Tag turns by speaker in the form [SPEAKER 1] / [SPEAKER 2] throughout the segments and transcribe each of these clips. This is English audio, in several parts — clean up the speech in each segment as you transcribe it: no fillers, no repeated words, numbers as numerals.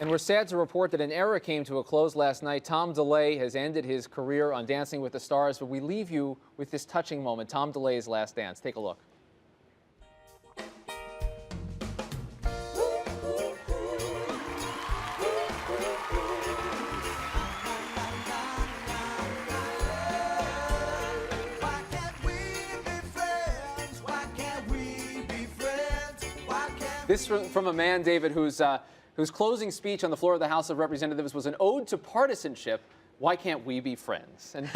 [SPEAKER 1] And we're sad to report that an era came to a close last night. Tom DeLay has ended his career on Dancing with the Stars, but we leave you with this touching moment, Tom DeLay's last dance. Take a look. This from a man, David, whose closing speech on the floor of the House of Representatives was an ode to partisanship. Why can't we be friends? And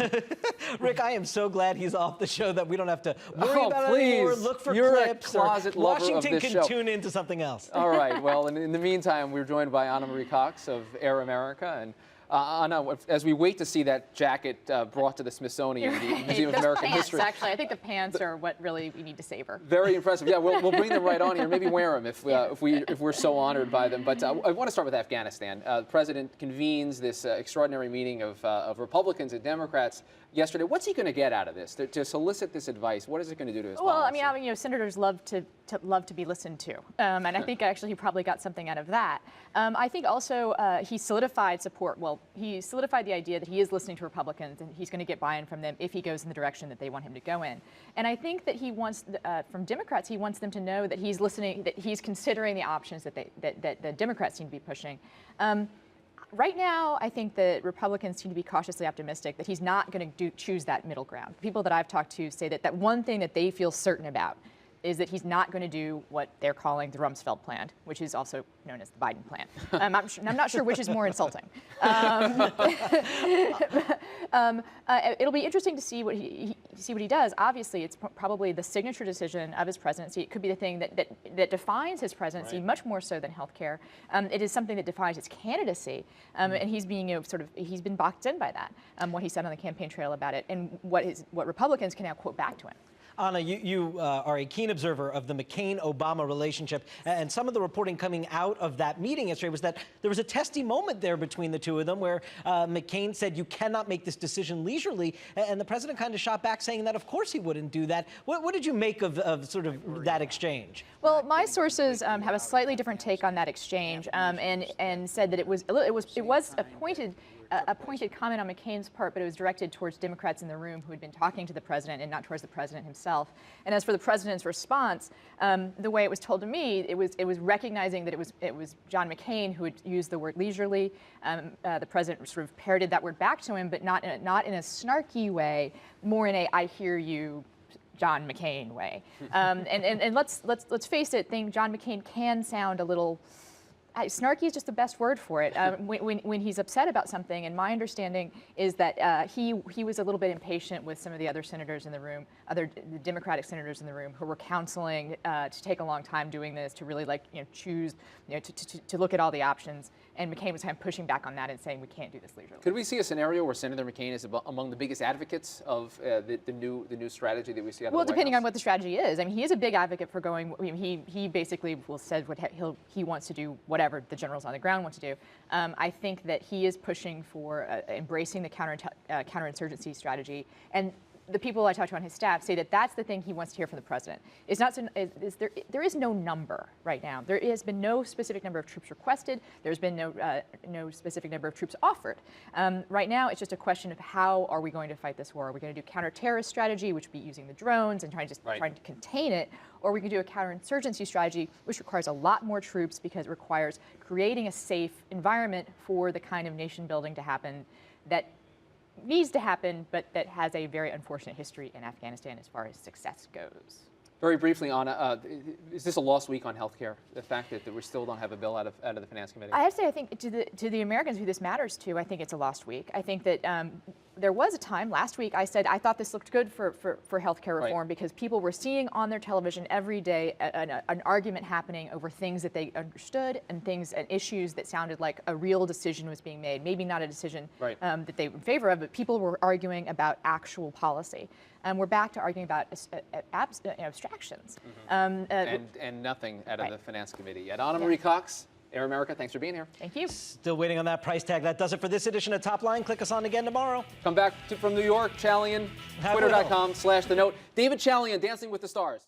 [SPEAKER 2] Rick, I am so glad he's off the show that we don't have to worry about it
[SPEAKER 1] please.
[SPEAKER 2] anymore, look for
[SPEAKER 1] You're
[SPEAKER 2] clips.
[SPEAKER 1] a closet lover
[SPEAKER 2] Washington
[SPEAKER 1] of this
[SPEAKER 2] can
[SPEAKER 1] show.
[SPEAKER 2] tune into something else.
[SPEAKER 1] All right. Well, in the meantime, we're joined by Anna Marie Cox of Air America. And Anna, as we wait to see that jacket brought to the Smithsonian, the Museum of American History.
[SPEAKER 3] Actually, I think the pants are what really we need to savor.
[SPEAKER 1] Very impressive. Yeah, we'll bring them right on here. Maybe wear them if we're so honored by them. But I want to start with Afghanistan. The president convenes this extraordinary meeting of Republicans and Democrats yesterday. What's he going to get out of this? To solicit this advice, what is it going to do to his policy?
[SPEAKER 3] Well, I mean, senators love to be listened to, and I think actually he probably got something out of that. I think also he solidified support. Well, he solidified the idea that he is listening to Republicans and he's going to get buy-in from them if he goes in the direction that they want him to go in. And I think that he wants, from Democrats, he wants them to know that he's listening, that he's considering the options that the Democrats seem to be pushing. Right now, I think that Republicans seem to be cautiously optimistic that he's not going to choose that middle ground. People that I've talked to say that one thing that they feel certain about is that he's not going to do what they're calling the Rumsfeld plan, which is also known as the Biden plan. I'm not sure which is more insulting. It'll be interesting to see what he does. Obviously, it's probably the signature decision of his presidency. It could be the thing that defines his presidency, right, much more so than healthcare. It is something that defines his candidacy, and he's being he's been boxed in by that. What he said on the campaign trail about it, and what Republicans can now quote back to him.
[SPEAKER 2] Anna, you are a keen observer of the McCain-Obama relationship, and some of the reporting coming out of that meeting yesterday was that there was a testy moment there between the two of them where McCain said, you cannot make this decision leisurely, and the president kind of shot back saying that of course he wouldn't do that. What did you make of sort of that exchange?
[SPEAKER 3] Well, my sources have a slightly different take on that exchange, and said that it was a pointed comment on McCain's part, but it was directed towards Democrats in the room who had been talking to the president and not towards the president himself. And as for the president's response, the way it was told to me, it was recognizing that it was John McCain who had used the word leisurely. The president sort of parroted that word back to him, but not in a snarky way, more in a I hear you, John McCain way. And let's face it, John McCain can sound a little. Snarky is just the best word for it. When he's upset about something, and my understanding is that he was a little bit impatient with some of the other senators in the room, the Democratic senators in the room, who were counseling to take a long time doing this, to really choose, to look at all the options. And McCain was kind of pushing back on that and saying we can't do this leisurely.
[SPEAKER 1] Could we see a scenario where Senator McCain is among the biggest advocates of the new strategy that we see out of the White House?
[SPEAKER 3] Well, depending on what the strategy is. I mean, he is a big advocate for going. I mean, he basically said what he wants to do, whatever the generals on the ground want to do. I think that he is pushing for embracing the counterinsurgency strategy, and the people I talked to on his staff say that that's the thing he wants to hear from the president. It's not there is no number right now. There has been no specific number of troops requested. There's been no specific number of troops offered. Right now, it's just a question of how are we going to fight this war? Are we going to do counter-terrorist strategy, which would be using the drones and trying to contain it, or we can do a counterinsurgency strategy, which requires a lot more troops because it requires creating a safe environment for the kind of nation building to happen that needs to happen, but that has a very unfortunate history in Afghanistan as far as success goes.
[SPEAKER 1] Very briefly, Anna, is this a lost week on healthcare? The fact that we still don't have a bill out of the Finance Committee?
[SPEAKER 3] I have to say, I think to the Americans who this matters to, I think it's a lost week. I think that there was a time last week I said I thought this looked good for healthcare reform, right, because people were seeing on their television every day an argument happening over things that they understood and issues that sounded like a real decision was being made. Maybe not a decision, right, that they were in favor of, but people were arguing about actual policy. We're back to arguing about abstractions.
[SPEAKER 1] Mm-hmm. And nothing out of the Finance Committee yet. Anna Marie Cox, Air America, thanks for being here.
[SPEAKER 3] Thank you.
[SPEAKER 2] Still waiting on that price tag. That does it for this edition of Top Line. Click us on again tomorrow.
[SPEAKER 1] Come back from New York, Chalian, twitter.com/TheNote. David Chalian, Dancing with the Stars.